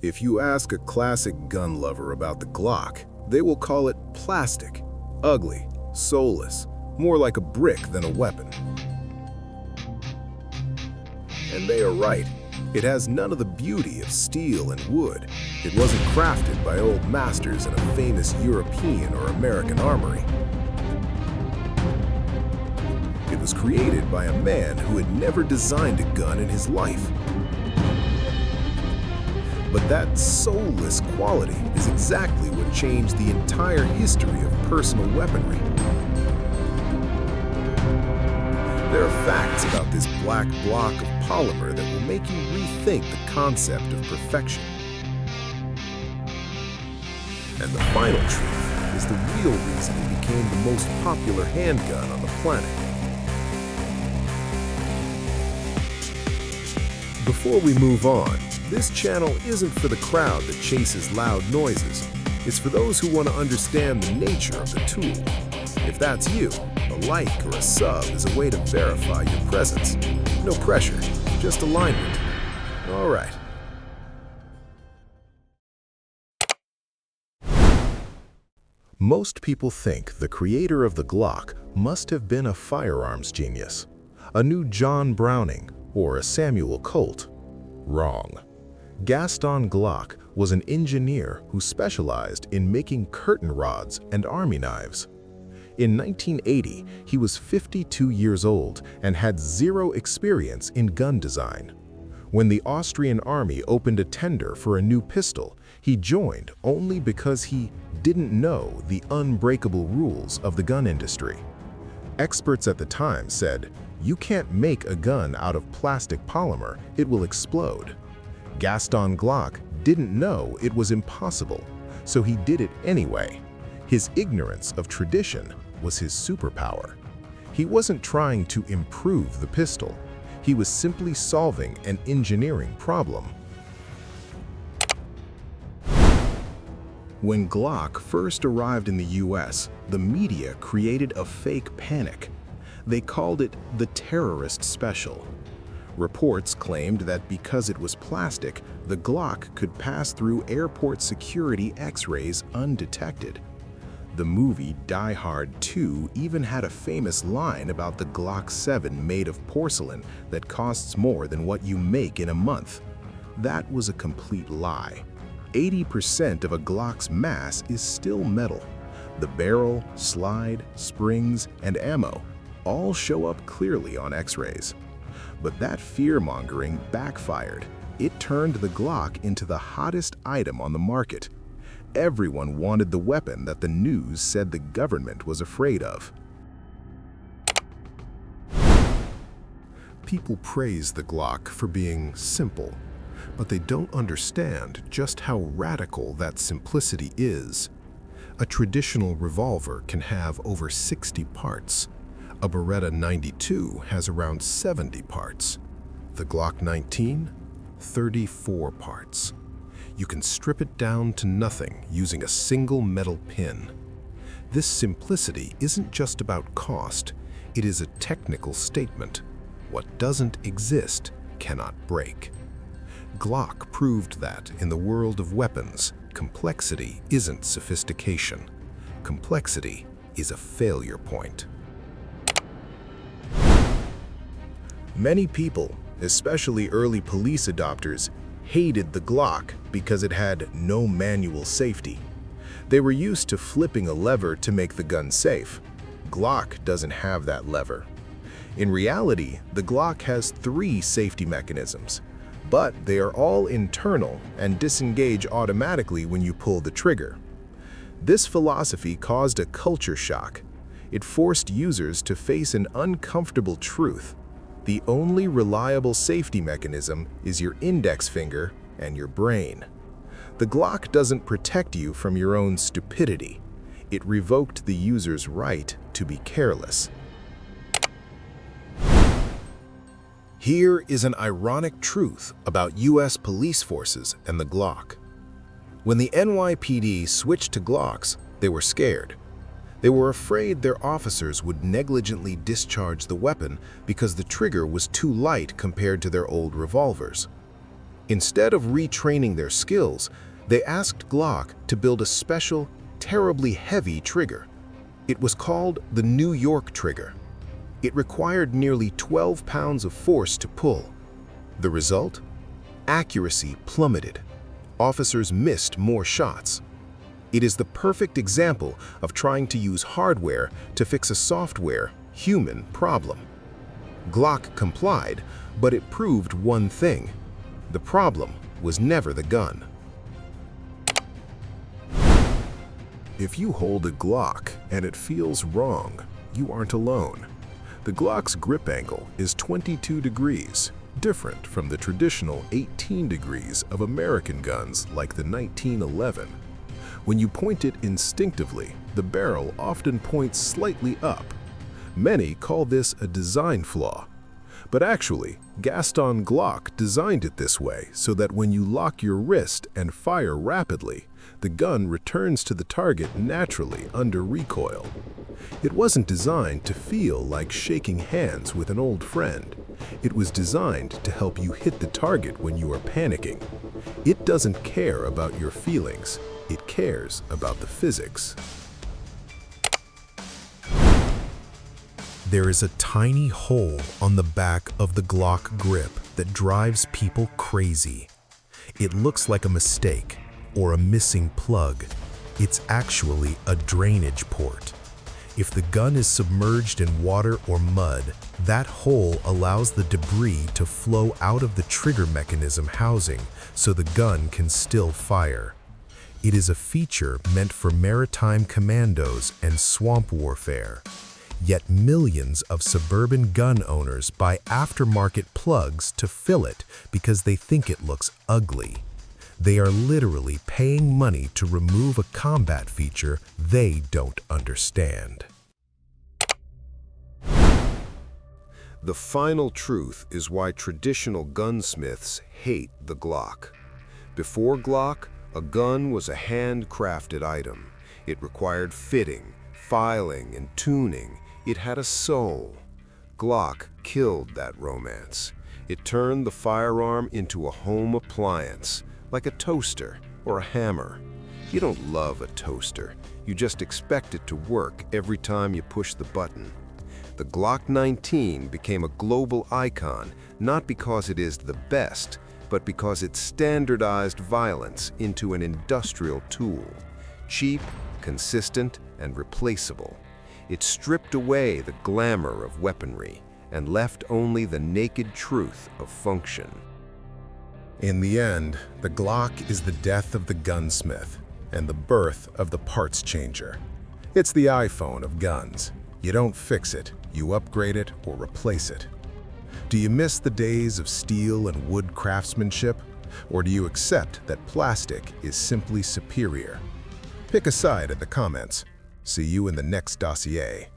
If you ask a classic gun lover about the Glock, they will call it plastic, ugly, soulless, more like a brick than a weapon. And they are right. It has none of the beauty of steel and wood. It wasn't crafted by old masters in a famous European or American armory. It was created by a man who had never designed a gun in his life. But that soulless quality is exactly what changed the entire history of personal weaponry. There are facts about this black block of polymer that will make you rethink the concept of perfection. And the final truth is the real reason it became the most popular handgun on the planet. Before we move on, this channel isn't for the crowd that chases loud noises. It's for those who want to understand the nature of the tool. If that's you, a like or a sub is a way to verify your presence. No pressure, just alignment. All right. Most people think the creator of the Glock must have been a firearms genius, a new John Browning or a Samuel Colt. Wrong. Gaston Glock was an engineer who specialized in making curtain rods and army knives. In 1980, he was 52 years old and had zero experience in gun design. When the Austrian army opened a tender for a new pistol, he joined only because he didn't know the unbreakable rules of the gun industry. Experts at the time said, "You can't make a gun out of plastic polymer, it will explode." Gaston Glock didn't know it was impossible, so he did it anyway. His ignorance of tradition was his superpower. He wasn't trying to improve the pistol. He was simply solving an engineering problem. When Glock first arrived in the US, the media created a fake panic. They called it the terrorist special. Reports claimed that because it was plastic, the Glock could pass through airport security X-rays undetected. The movie Die Hard 2 even had a famous line about the Glock 7 made of porcelain that costs more than what you make in a month. That was a complete lie. 80% of a Glock's mass is still metal. The barrel, slide, springs, and ammo all show up clearly on X-rays. But that fear-mongering backfired. It turned the Glock into the hottest item on the market. Everyone wanted the weapon that the news said the government was afraid of. People praise the Glock for being simple, but they don't understand just how radical that simplicity is. A traditional revolver can have over 60 parts. A Beretta 92 has around 70 parts. The Glock 19, 34 parts. You can strip it down to nothing using a single metal pin. This simplicity isn't just about cost, it is a technical statement. What doesn't exist cannot break. Glock proved that in the world of weapons, complexity isn't sophistication. Complexity is a failure point. Many people, especially early police adopters, hated the Glock because it had no manual safety. They were used to flipping a lever to make the gun safe. Glock doesn't have that lever. In reality, the Glock has 3 safety mechanisms, but they are all internal and disengage automatically when you pull the trigger. This philosophy caused a culture shock. It forced users to face an uncomfortable truth. The only reliable safety mechanism is your index finger and your brain. The Glock doesn't protect you from your own stupidity. It revoked the user's right to be careless. Here is an ironic truth about US police forces and the Glock. When the NYPD switched to Glocks, they were scared. They were afraid their officers would negligently discharge the weapon because the trigger was too light compared to their old revolvers. Instead of retraining their skills, they asked Glock to build a special, terribly heavy trigger. It was called the New York trigger. It required nearly 12 pounds of force to pull. The result? Accuracy plummeted. Officers missed more shots. It is the perfect example of trying to use hardware to fix a software, human problem. Glock complied, but it proved one thing. The problem was never the gun. If you hold a Glock and it feels wrong, you aren't alone. The Glock's grip angle is 22 degrees, different from the traditional 18 degrees of American guns like the 1911. When you point it instinctively, the barrel often points slightly up. Many call this a design flaw. But actually, Gaston Glock designed it this way so that when you lock your wrist and fire rapidly, the gun returns to the target naturally under recoil. It wasn't designed to feel like shaking hands with an old friend. It was designed to help you hit the target when you are panicking. It doesn't care about your feelings. It cares about the physics. There is a tiny hole on the back of the Glock grip that drives people crazy. It looks like a mistake or a missing plug. It's actually a drainage port. If the gun is submerged in water or mud, that hole allows the debris to flow out of the trigger mechanism housing so the gun can still fire. It is a feature meant for maritime commandos and swamp warfare. Yet millions of suburban gun owners buy aftermarket plugs to fill it because they think it looks ugly. They are literally paying money to remove a combat feature they don't understand. The final truth is why traditional gunsmiths hate the Glock. Before Glock, a gun was a handcrafted item. It required fitting, filing, and tuning. It had a soul. Glock killed that romance. It turned the firearm into a home appliance, like a toaster or a hammer. You don't love a toaster. You just expect it to work every time you push the button. The Glock 19 became a global icon, not because it is the best, but because it standardized violence into an industrial tool. Cheap, consistent, and replaceable. It stripped away the glamour of weaponry and left only the naked truth of function. In the end, the Glock is the death of the gunsmith and the birth of the parts changer. It's the iPhone of guns. You don't fix it, you upgrade it or replace it. Do you miss the days of steel and wood craftsmanship? Or do you accept that plastic is simply superior? Pick a side in the comments. See you in the next dossier.